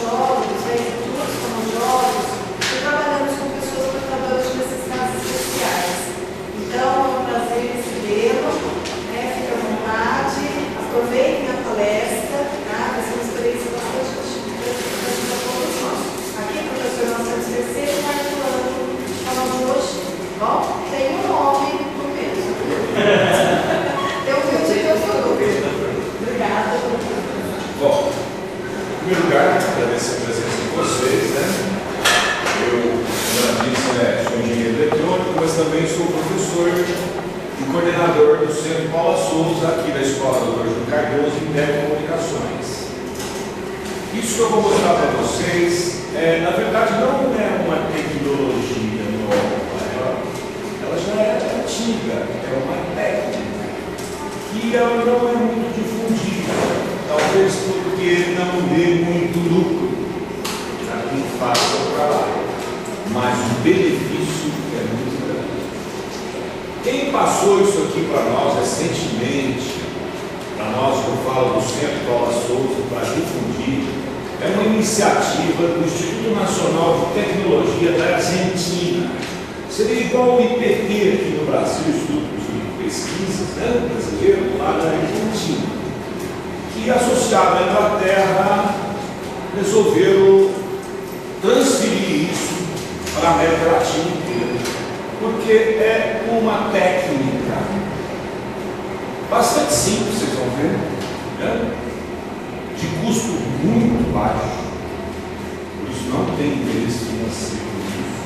fonoaudiólogos, todos fonoaudiólogos, e trabalhamos com pessoas portadoras de necessidades especiais. Então, é um prazer recebê-lo, né? Fique à vontade, aproveitem a palestra, tá? Vai ser uma experiência bastante gratificante para todos nós. Aqui, o professor Marcelo Terceiro está falando hoje, bom, tem um nome no mesmo. Eu fui o título todo. Obrigada. Bom, em primeiro lugar, agradecer a presença de vocês, né? Eu, como disse, sou engenheiro eletrônico, mas também sou professor e coordenador do Centro Paula Souza, aqui da Escola do Júlio Cardoso em Telecomunicações. Isso que eu vou mostrar para vocês, na verdade, não é uma tecnologia nova, ela já é antiga, é uma técnica que ela não é muito difundida, talvez porque não dê muito lucro para quem faça o trabalho, mas o benefício é muito grande. Quem passou isso aqui para nós recentemente, para nós que eu falo do Centro Paula Souza, para difundir, é uma iniciativa do Instituto Nacional de Tecnologia da Argentina. Seria igual o IPT aqui no Brasil, Instituto de Pesquisas, né, brasileiro, lá da Argentina, que associado à Inglaterra resolveram transferir isso para a América Latina inteira, porque é uma técnica bastante simples, vocês vão ver, né? De custo muito baixo, por isso não tem interesse financeiro nisso,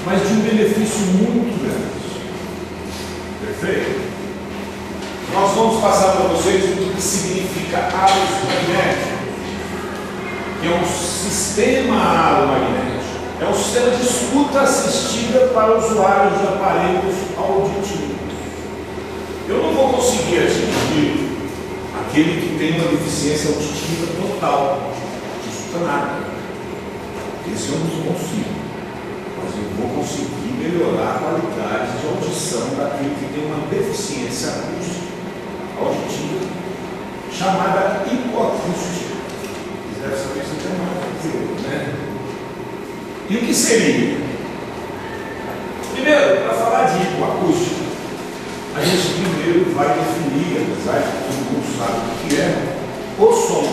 mas de um benefício muito grande. Perfeito? Nós vamos passar para vocês o que significa aros magnéticos, que é um sistema aeromagnético, é um sistema de escuta assistida para usuários de aparelhos auditivos. Eu não vou conseguir atingir aquele que tem uma deficiência auditiva total, não escuta nada. Esse eu não consigo, mas eu vou conseguir melhorar a qualidade de audição daquele que tem uma deficiência acústica auditiva, chamada hipoacústica. Vocês devem saber isso até mais do que eu, né? E o que seria? Primeiro, para falar de hipoacústica, a gente primeiro vai definir, apesar de todo mundo sabe o que é, o som.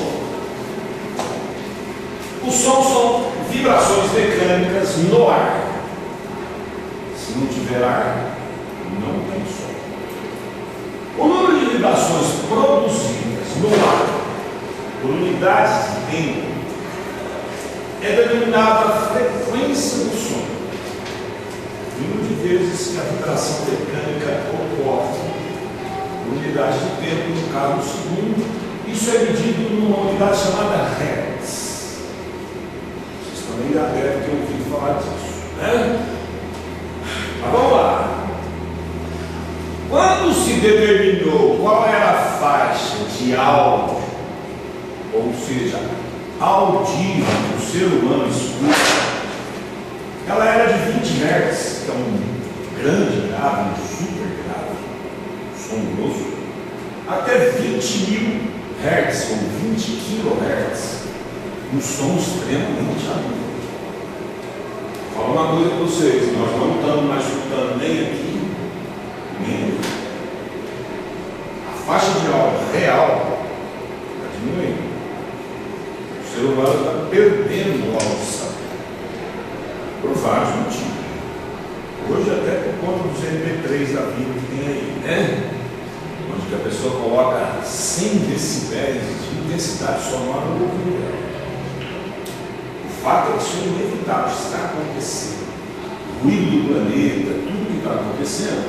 O som são vibrações mecânicas no ar. Se não tiver ar, não tem som. O número de vibrações produzidas no ar por unidades de tempo é denominada frequência do som. O número de vezes que a vibração mecânica ocorre por unidade de tempo, no caso do segundo, isso é medido numa unidade chamada Hertz. Vocês também já devem ter ouvido falar disso, né? Mas vamos lá. Quando se determinou qual era a faixa de áudio, ou seja, audível que o ser humano escuta, ela era de 20 Hz, que é um grande grave, um super grave, som grosso, até 20.000 Hz ou 20 kHz, um som extremamente agudo. Vou falar uma coisa para vocês, nós não estamos mais escutando nem aqui, nem aqui. A faixa de áudio real está diminuindo. O ser humano está perdendo a audição por vários motivos. Hoje até por conta dos MP3 da vida que tem aí, né? Onde a pessoa coloca 100 decibéis de intensidade sonora no ouvido dela. O fato é que isso é inevitável, isso está acontecendo. O ruído do planeta, tudo que está acontecendo,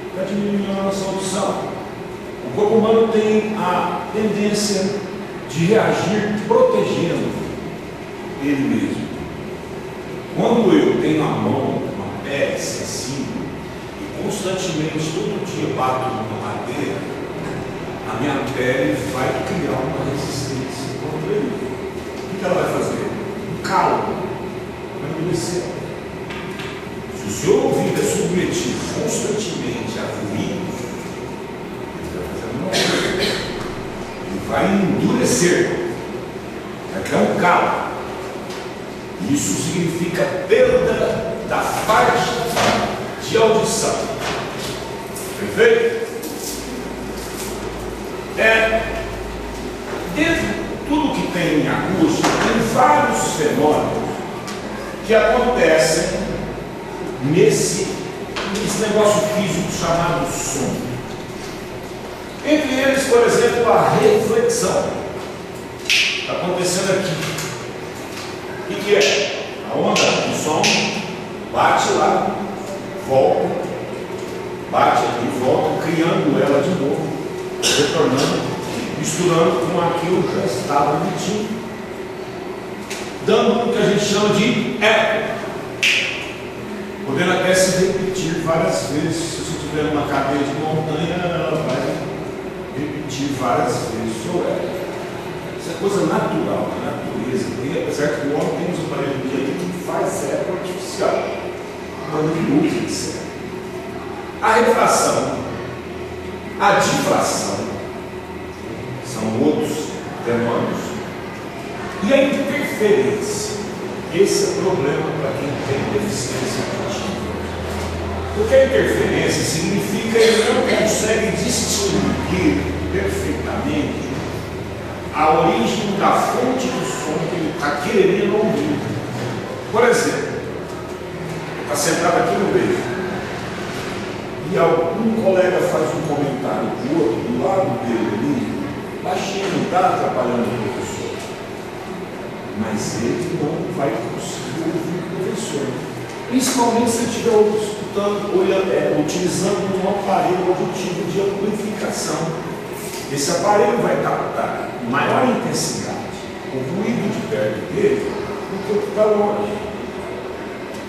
está diminuindo a nossa audição. O corpo humano tem a tendência de reagir protegendo ele mesmo. Quando eu tenho a mão, uma pele sensível, e constantemente, todo dia bato numa madeira, a minha pele vai criar uma resistência contra ele. O que ela vai fazer? Um calo, vai endurecer. Se o seu ouvido é submetido constantemente a ruídos, ele vai fazer uma coisa. Ele vai endurecer. Vai criar um calo. Isso significa perda da faixa de audição. Perfeito? Dentro de tudo que tem em acústica, tem vários fenômenos que acontecem nesse negócio físico chamado som. Entre eles, por exemplo, a reflexão. Está acontecendo aqui. O que é? A onda do som bate lá, volta, bate aqui, volta, criando ela de novo, retornando, misturando com aquilo que já estava emitindo, dando o que a gente chama de eco, podendo até se repetir várias vezes. Se você tiver uma cadeia de montanha, ela vai repetir várias vezes o seu eco. Isso é coisa natural da natureza, e apesar que o homem tem uns aparelhos que faz eco artificial, mas não usa esse eco. A refração, a difração, são outros fenômenos, e a interferência. Esse é o problema para quem tem deficiência auditiva. Porque a interferência significa que ele não consegue distinguir perfeitamente a origem da fonte do som que ele está querendo ouvir. Por exemplo, está sentado aqui no meio e algum colega faz um comentário do outro, do lado dele ali, baixinho, não está atrapalhando o professor, mas ele não vai conseguir ouvir o professor, principalmente se ele estiver escutando, utilizando um aparelho auditivo de amplificação. Esse aparelho vai captar maior intensidade, o ruído de perto dele, do que o que está longe.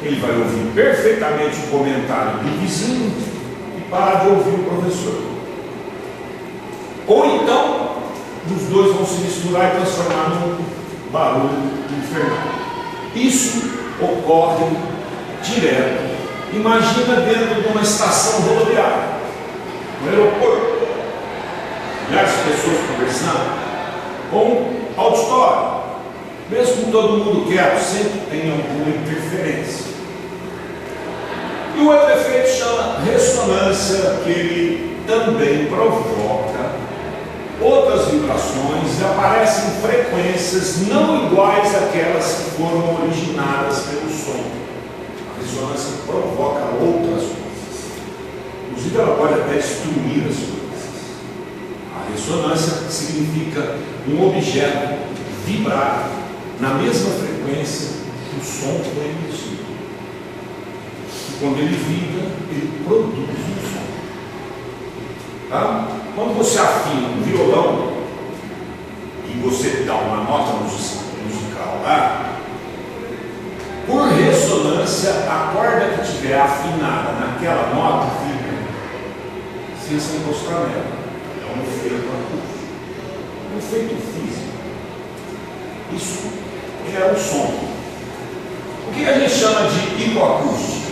Ele vai ouvir perfeitamente o comentário do vizinho e parar de ouvir o professor. Ou então, os dois vão se misturar e transformar num barulho infernal. Isso ocorre direto. Imagina dentro de uma estação rodoviária, no aeroporto, milhares de pessoas conversando, com auditório, mesmo com todo mundo quieto, sempre tem alguma interferência. E o outro efeito chama ressonância, que ele também provoca outras vibrações e aparecem frequências não iguais àquelas que foram originadas pelo som. A ressonância provoca outras coisas, inclusive ela pode até destruir as coisas. A ressonância significa um objeto vibrar na mesma frequência que o som foi emitido. E quando ele vibra, ele produz um som. Tá? Quando você afina um violão e você dá uma nota musical lá, por ressonância, a corda que estiver afinada naquela nota vibra, sem se encostar nela. É um efeito acústico, um efeito físico. Isso é o som. O que a gente chama de hipoacústica?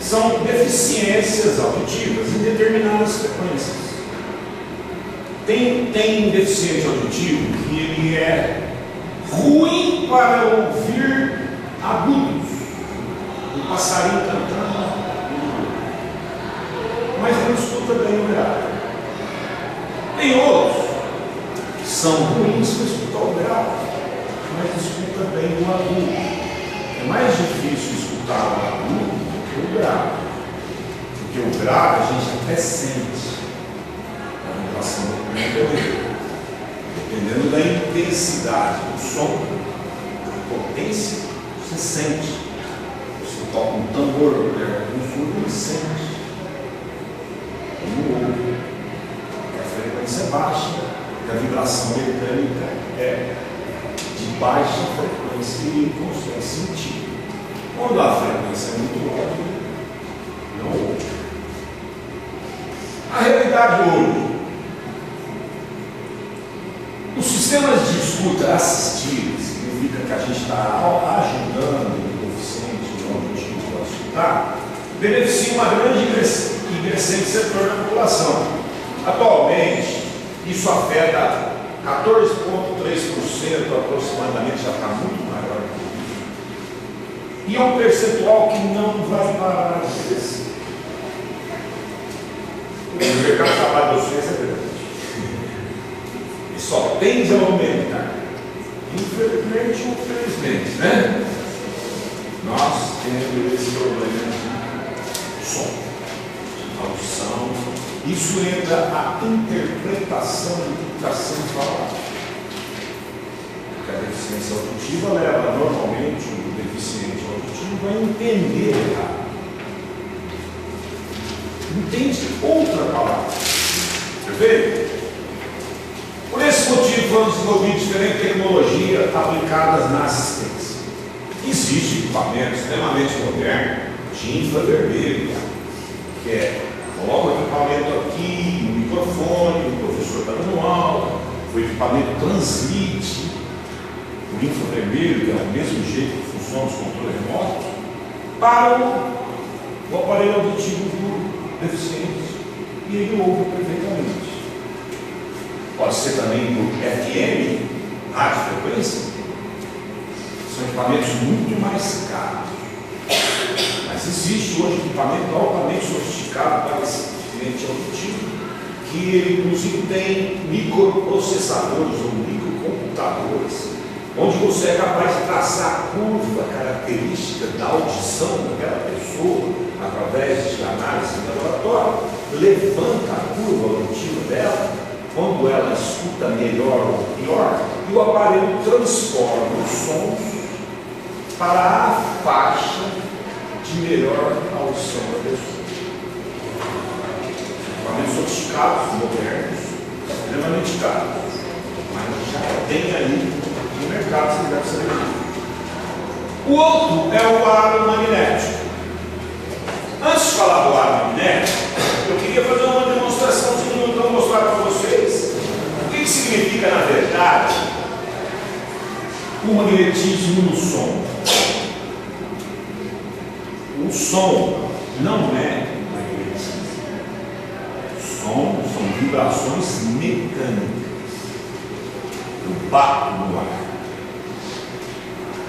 São deficiências auditivas em determinadas frequências. Tem deficiente auditivo que ele é ruim para ouvir agudos, um passarinho cantando, mas não escuta bem o grave. Tem outros que são ruins para escutar o grave, mas escuta bem o agudo. É mais difícil escutar o agudo do que o grave, porque o grave a gente até sente a vibração do corpo, dependendo da intensidade do som, a potência, você sente. Você toca um tambor, um surdo, ele sente. A frequência é baixa, e a vibração mecânica é de baixa frequência e ele consegue sentir. Quando a frequência é muito alta, não ouve. A realidade hoje, os sistemas de escuta assistida, significa que a gente está ajudando o deficiente auditivo a escutar, beneficia uma grande e crescente setor da população. Atualmente, isso afeta 14,3% aproximadamente já está muito maior que isso. E é um percentual que não vai parar de crescer. O mercado de trabalho de vocês é verdade. E só tende a aumentar. Infelizmente ou felizmente, né? Nós temos esse problema de som, de audição. Isso entra a interpretação do que está sendo falado. Porque a deficiência auditiva leva normalmente o deficiente auditivo a entender errado. Entende outra palavra. Perfeito? Por esse motivo, vamos desenvolver diferentes tecnologias aplicadas na assistência. Existe equipamento extremamente moderno de infravermelho, que é coloca o equipamento aqui, no microfone, o professor está dando aula, o equipamento transmite o infravermelho, que é o mesmo jeito que funciona os controles remotos, para o aparelho auditivo do deficiente, e ele ouve perfeitamente. Pode ser também por FM, rádio frequência. São equipamentos muito mais caros. Mas existe hoje equipamento altamente sofisticado para esse deficiente auditivo, que ele inclusive tem microprocessadores ou microcomputadores, onde você é capaz de traçar a curva característica da audição daquela pessoa, através de análise de laboratório, levanta a curva auditiva dela, quando ela escuta melhor ou pior, e o aparelho transforma os sons para a faixa de melhor audição da pessoa. Equipamentos sofisticados, modernos, extremamente caros, mas já tem aí no mercado, você deve saber. O outro é o aro magnético. Antes de falar do aro magnético, eu queria fazer uma demonstraçãozinha, então mostrar para vocês o que significa, na verdade, o magnetismo no som. O som não é magnetismo. Som são vibrações mecânicas. Eu bato no ar.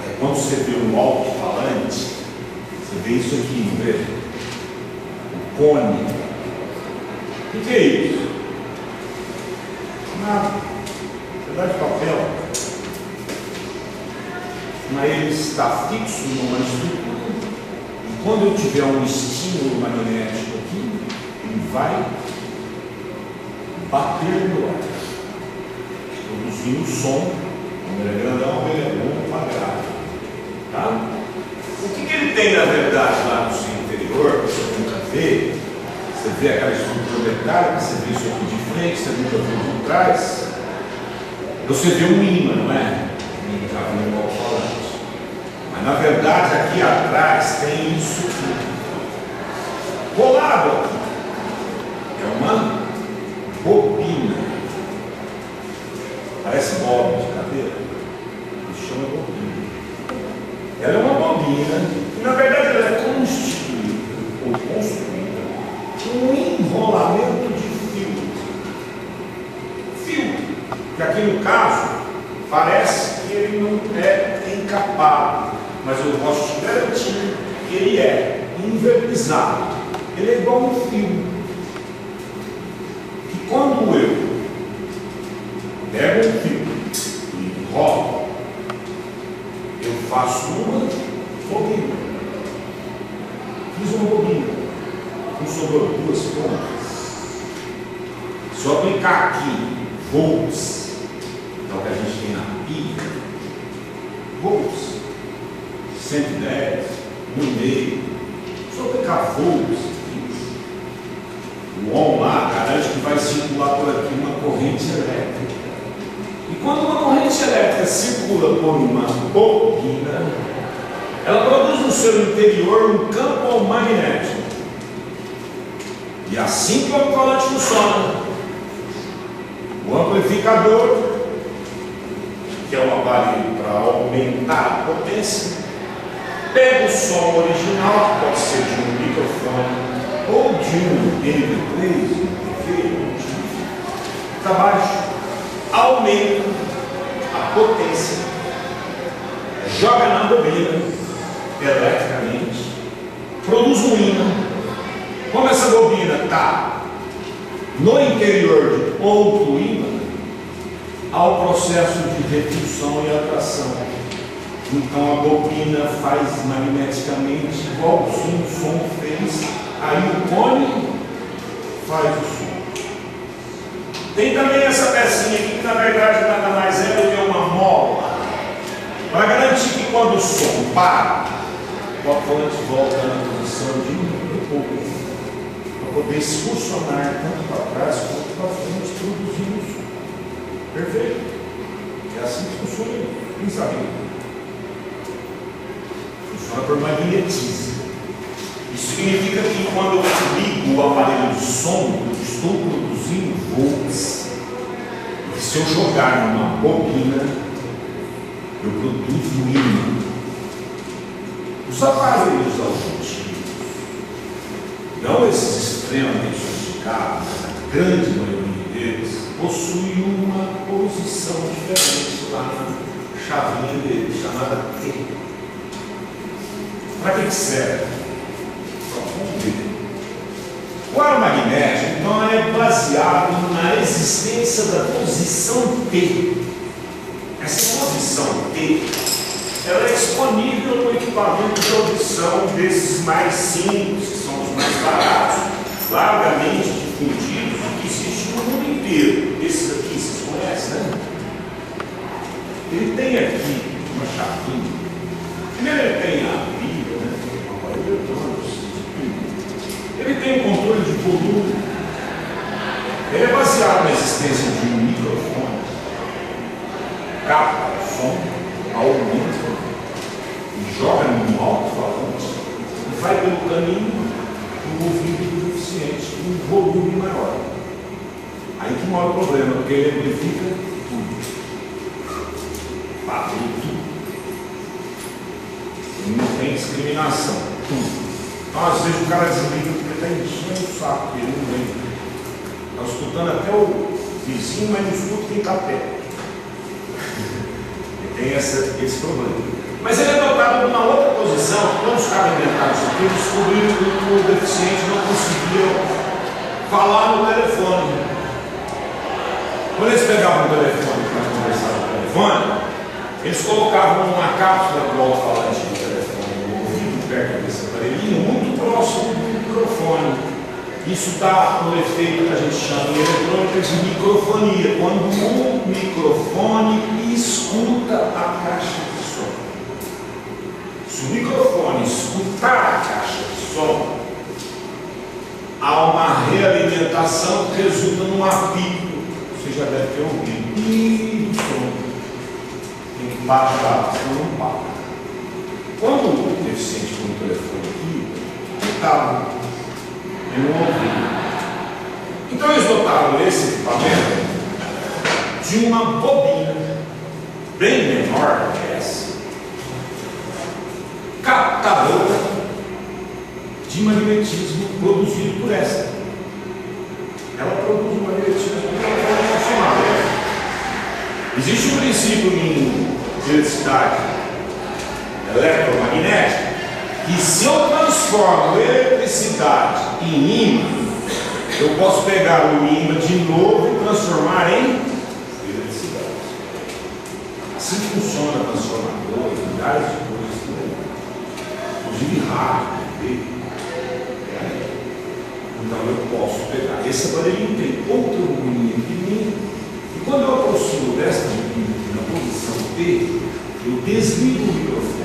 É quando você vê um alto-falante, você vê isso aqui, não vê? O cone. O que é isso? Nada. Pedaço de papel. Mas ele está fixo numa estrutura. E quando eu tiver um estímulo magnético aqui, ele vai bater no ar, produzindo som. Quando ele é grandão, ele é bom para grave. Tá? O que ele tem, na verdade, lá no seu interior, que você nunca vê? Você vê aquela estrutura metálica, você vê isso aqui de frente, você nunca viu de trás. Você vê um imã, não é? Já viu um alto-falante. Mas na verdade aqui atrás tem isso aqui. Colado aqui. É uma bobina. Parece bob de cadeira. Isso chama bobina. Ela é uma bobina e na verdade ela é constituída ou construída um enrolamento de fio. Fio, que aqui no caso parece que ele não é encapado, mas eu posso te garantir que ele é invernizado. Ele é igual um fio. Que quando eu pego um fio e enrolo, eu faço uma bobina. Fiz uma bobina. Não sobrou duas pontas. Se eu aplicar aqui volts, que é o que a gente tem na pia, volts, 110, 1,5. Se eu aplicar volts, o ON lá garante que vai circular por aqui uma corrente elétrica. E quando uma corrente elétrica circula por uma bobina, ela produz no seu interior um campo magnético. E assim que o alto-falante funciona, o amplificador, que é um aparelho para aumentar a potência, pega o som original, que pode ser de um microfone ou de um MP3, um TV, para baixo, aumenta aumenta a potência, joga na bobina eletricamente, produz um ímã. Como essa bobina está no interior de outro ímã, há o processo de repulsão e atração. Então a bobina faz magneticamente igualzinho o som fez, aí o cone faz o som. Tem também essa pecinha aqui que na verdade nada mais é do que uma mola, para garantir que quando o som para, o alto-falante volta na posição de repouso, para poder excursionar tanto para trás quanto para frente, produzindo o som. Perfeito? É assim que funciona. Quem sabe? Funciona por magnetismo. Isso significa que quando eu ligo o aparelho de som, eu estou produzindo volts. E se eu jogar numa bobina, eu produzo um ímã. Os aparelhos auditivos, não esses extremamente sofisticados, a grande maioria deles, possui uma posição diferente lá na chavinha dele, chamada T. Para que serve? Vamos ver. O ar magnético, então, é baseado na existência da posição T. Essa posição T, ela é disponível no equipamento de audição desses mais simples, que são os mais baratos, largamente difundidos, que existem no mundo inteiro. Esses aqui, vocês conhecem, né? Ele tem aqui uma chavinha. Primeiro ele tem a pilha, né? Uma aparelho eletrônico. Ele tem um controle de volume. Ele é baseado na existência de um microfone. Capta o som, aumenta e joga no alto-falante e vai pelo caminho do ouvido do deficiente, um volume maior. Aí que mora o problema, porque ele amplifica tudo. Barulho, tudo. E não tem discriminação, tudo. Então, às vezes o cara desliga porque está enchendo o saco, porque ele não vem. Está escutando até o vizinho, mas não escuta quem está perto. Ele tem esse problema. Mas ele é dotado de uma outra posição. Quando os caras inventaram isso aqui, eles descobriram que o deficiente não conseguia falar no telefone. Quando eles pegavam o telefone para conversar no telefone, eles colocavam uma cápsula do alto-falante do telefone no ouvido, perto desse aparelhinho, muito próximo do microfone. Isso dá um efeito que a gente chama em eletrônica de microfonia, quando o microfone escuta a caixa de som. Se o microfone escutar a caixa de som, há uma realimentação que resulta num apito. Você já deve ter ouvido. E o som tem que baixar, senão não para. Quando o deficiente com o telefone aqui, ele estava em um ouvido. Então eles dotaram esse equipamento de uma bobina bem menor que essa, captadora de magnetismo produzido por essa. Ela produz um magnetismo funcional. Existe um princípio em eletricidade eletromagnética que, se eu transformo eletricidade em ímã, eu posso pegar o ímã de novo e transformar em eletricidade. Assim funciona transformador, milhares de coisas, inclusive rádio, TV. Então eu posso pegar esse aparelhinho, tem outra bobininha pequenininha, e quando eu aproximo desta bobina na posição T, eu desligo o microfone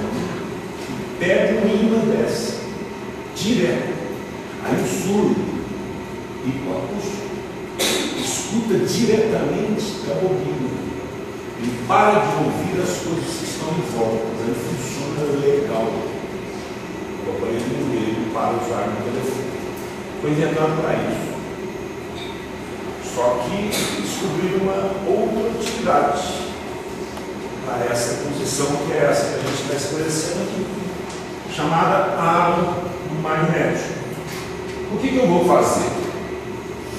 e pego o ímã dessa, direto. Aí o surdo e o acústico escuta diretamente da bobina. Ele para de ouvir as coisas que estão em volta, mas ele funciona legal. O aparelho dele para usar no telefone. Foi inventado para isso. Só que descobriram uma outra utilidade para essa posição, que é essa que a gente está esclarecendo aqui, chamada aro magnético. O que eu vou fazer?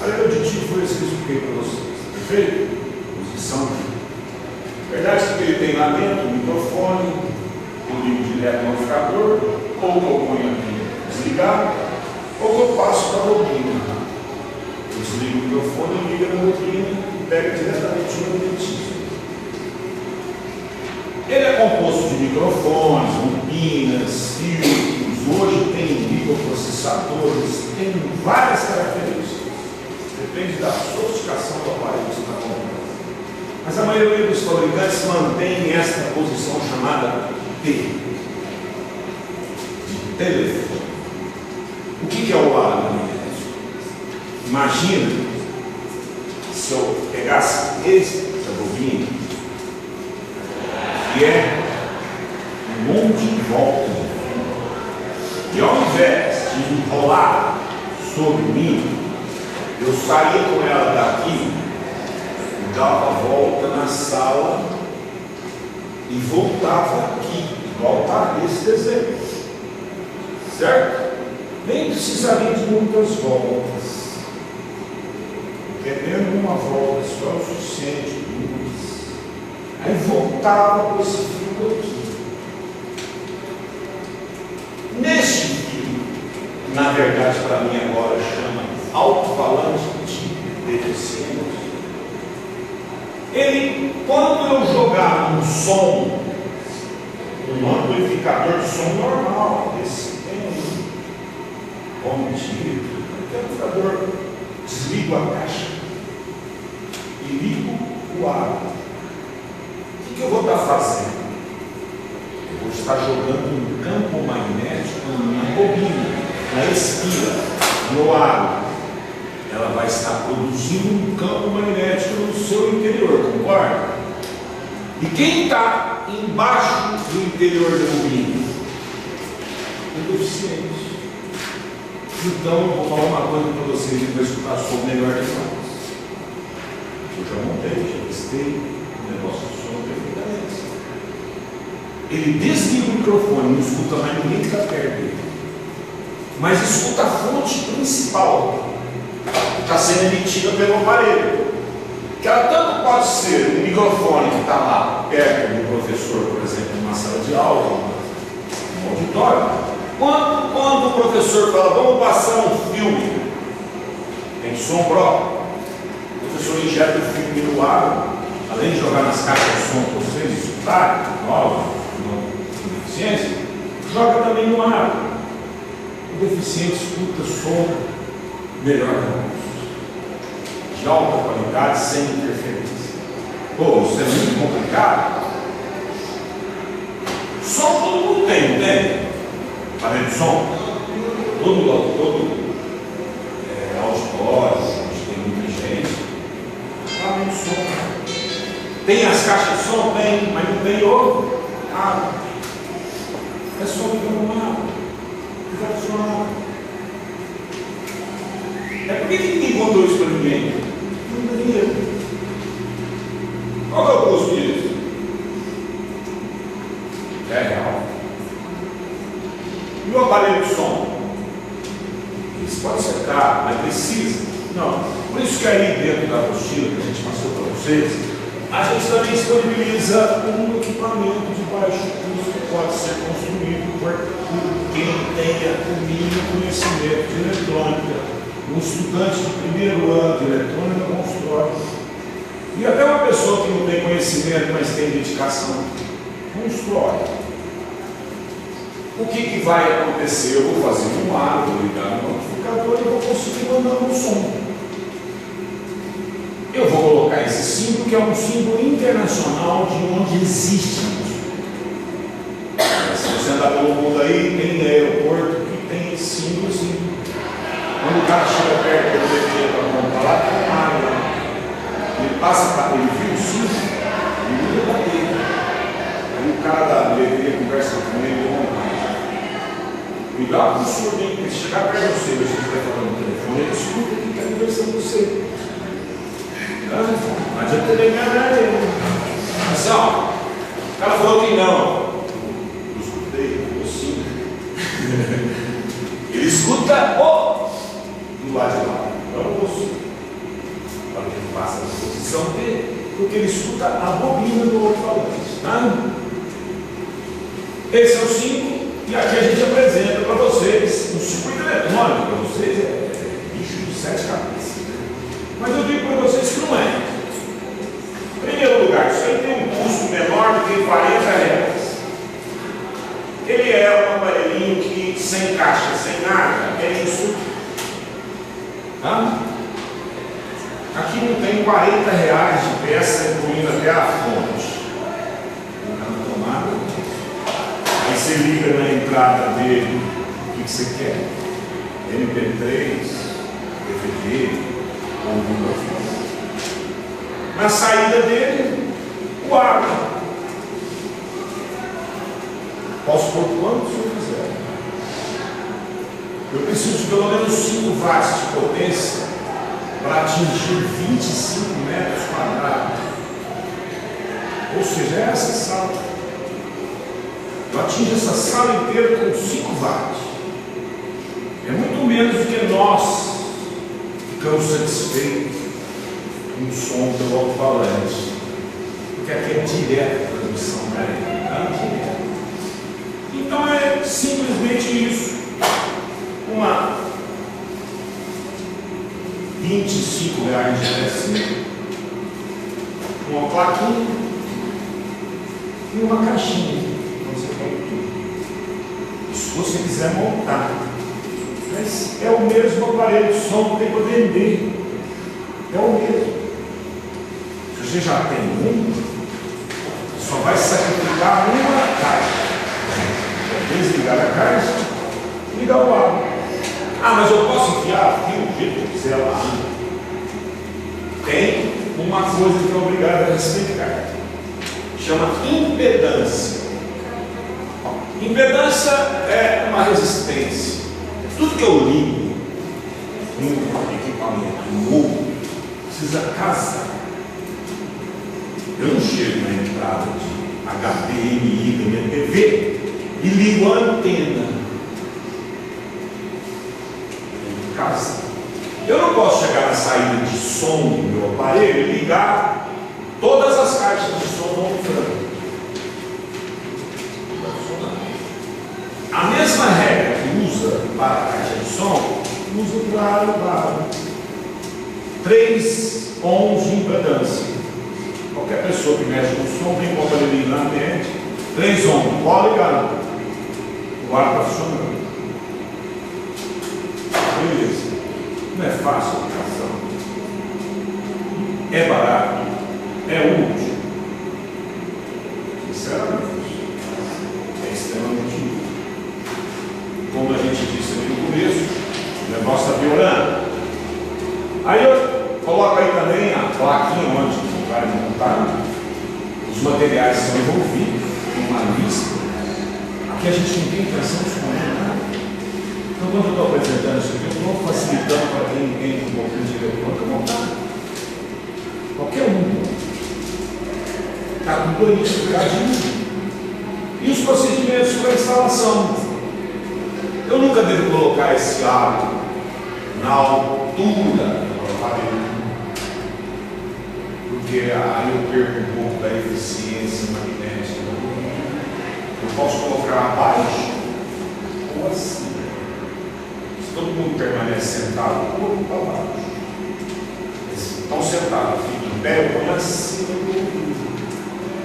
A área auditiva foi isso que eu expliquei para vocês. Perfeito? Posição verdade que ele tem lá dentro o microfone, eu ligo direto no amplificador, ou que eu ponho aqui desligado, ou que eu passo para a bobina. Eu desligo o microfone, liga na bobina e pega diretamente o magnetismo. Ele é composto de microfones, bobinas, filtros, hoje tem microprocessadores, tem várias características. Depende da sofisticação do aparelho que você está comprando. Mas a maioria dos fabricantes mantém esta posição chamada T, de telefone. O que é o lado magnético? Imagina se eu pegasse essa bobina, que é um monte de volta de fio, e ao invés de enrolar sobre mim, eu saía com ela daqui, dava a volta na sala e voltava aqui, igual está esse desenho, certo? Nem precisaria de muitas voltas, dependendo de uma volta só o suficiente, duas. Aí voltava com esse fio aqui. Neste fio, na verdade para mim agora chama alto-falante de deficiente. Ele, quando eu jogar um som, um amplificador de som normal, esse tem como tiro, amplificador, desligo a caixa e ligo o ar. O que eu vou estar fazendo? Eu vou estar jogando um campo magnético na bobina, na espira, no ar. Ela vai estar produzindo um campo magnético no seu interior, concorda? E quem está embaixo do interior da bobina? O deficiente. Então, eu vou falar uma coisa para vocês que vai escutar som melhor demais. Eu já montei, já testei o negócio do som perfeitamente. Ele desliga o microfone, não escuta mais ninguém que está perto dele, mas escuta a fonte principal que está sendo emitida pelo aparelho, que ela tanto pode ser um microfone que está lá perto do professor, por exemplo, numa sala de aula, um auditório, quando o professor fala, vamos passar um filme, tem som próprio, o professor injeta o filme no ar, além de jogar nas caixas de som para vocês escutarem, nova, com deficiência, joga também no ar. O deficiente escuta som melhor de alta qualidade, sem interferência. Pô, isso é muito complicado. Som todo mundo tem, não tem? Aparelho de som? Todo auditório, onde tem muita gente. Aparelho de som. Tem as caixas de som? Tem, mas não tem outro. É só ligar no ar. Ligar no ar. Por que ninguém contou isso para ninguém? Não daria. Qual é o custo disso? É real. E o aparelho de som? Isso pode ser caro, mas precisa? Não. Por isso que aí dentro da apostila que a gente passou para vocês, a gente também disponibiliza um equipamento de baixo custo que pode ser construído por quem tenha o mínimo conhecimento de eletrônica. Um estudante de primeiro ano de eletrônica constrói. E até uma pessoa que não tem conhecimento, mas tem dedicação, constrói. O que vai acontecer? Eu vou fazer um ar, vou ligar no amplificador e vou conseguir mandar um som. Eu vou colocar esse símbolo, que é um símbolo internacional de onde existe isso. Se você andar pelo mundo aí, tem aeroporto que tem esse símbolo assim. Quando o cara chega perto do DVD para montar lá, tem uma área. Ele passa para ele, viu o símbolo, ele muda para ele. Aí o cara da DVD conversa com ele, cuidado com o surdo, hein? Ele chegar perto de você, você estiver falando no telefone, ele escuta que está conversando com você. Não adianta ele enganar ele. Assim, ó, o cara falou que não. Eu escutei, eu sim. Ele escuta do lado de lá. Não ouço. Para que ele faça a posição dele. porque ele escuta a bobina do alto-falante. Tá? Esse é o 5, e aqui a gente apresenta para vocês um circuito eletrônico. Para vocês é bicho de 7 cabeças. Mas eu digo para vocês que não é. Em primeiro lugar, isso aí tem um custo menor do que R$40. Ele é um aparelhinho que, sem caixa, sem nada, é isso. Tá? Aqui não tem R$40 de peça, incluindo até a fonte. Na tomada. Aí você liga na entrada dele o que você quer. MP3, DVD, ou alguma coisa. Na saída dele, o água. Posso pôr quanto eu quiser. Eu preciso de pelo menos 5 watts de potência para atingir 25 metros quadrados. Ou seja, é essa sala. Eu atingo essa sala inteira com 5 watts. É muito menos do que nós ficamos satisfeitos com o som pelo alto-falante. Porque aqui é direto a transmissão, né? É direto. Então é simplesmente isso. Uma R$25 de peça, uma plaquinha e uma caixinha. Você põe tudo. Se você quiser montar. Mas é o mesmo aparelho de som que tem para vender. É o mesmo. Se você já tem um, só vai sacrificar uma caixa. Desligar a caixa e ligar o ar. Ah, mas eu posso enfiar aqui do jeito que eu quiser lá. Tem uma coisa que é obrigado a respeitar. Chama impedância. Impedância é uma resistência. Tudo que eu ligo no equipamento novo precisa casar. Eu não chego na entrada de HDMI da minha TV e ligo a antena. Casa. Eu não posso chegar na saída de som do meu aparelho e ligar todas as caixas de som no frango. A mesma regra que usa para a caixa de som, usa para 3 ohms de impedância. Qualquer pessoa que mexe com som tem um aparelho na mente, 3 ohms, pode ligar. O ar está funcionando. Beleza. Não é fácil a aplicação. É barato. É útil. Sinceramente, é extremamente útil. Como a gente disse ali no começo, o negócio está piorando. Aí eu coloco aí também a plaquinha onde vai montar. Os materiais são envolvidos, tem uma lista. Aqui a gente não tem intenção de esconder nada. Então, quando eu estou apresentando isso aqui, eu estou facilitando para quem entende um pouquinho de eletrônica montar. Qualquer um. Está com planificadinho. E os procedimentos para instalação. Eu nunca devo colocar esse aro na altura do aparelho. Porque aí eu perco um pouco da eficiência magnética. Eu posso colocar abaixo ou assim. Se todo mundo permanece sentado, o corpo está baixo. Eles estão sentados, ficam em pé, eu ponho acima do ouvido.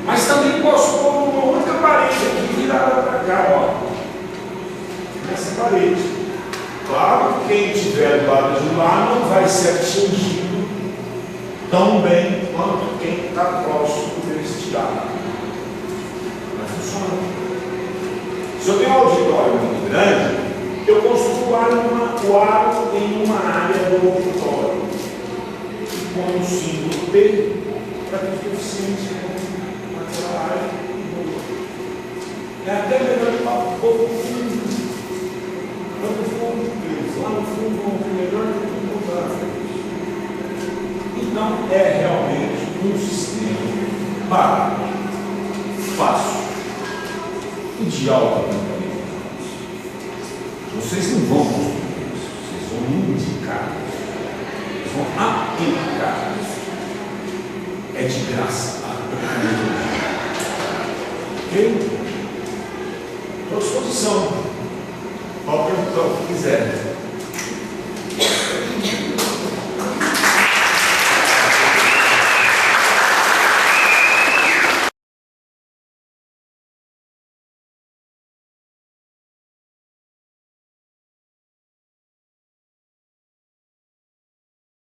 Mas também posso pôr uma única parede aqui virada para cá, ó. Nessa parede. Claro que quem estiver do lado de lá não vai ser atingido tão bem quanto quem está próximo desse lado. Vai funcionar. Se eu tenho um auditório muito grande, eu construo o aro em uma área do auditório. E ponho o símbolo P para que fique eficiente naquela área. É até melhor que um pouco fundo. Lá no fundo vão ver melhor do que o contrário. Então é realmente um sistema barato, fácil e de alta rentabilidade. Vocês não vão construir isso, vocês vão indicar, vocês vão aplicar isso. é de graça. Ok? Estou à disposição. Pode perguntar o que quiser.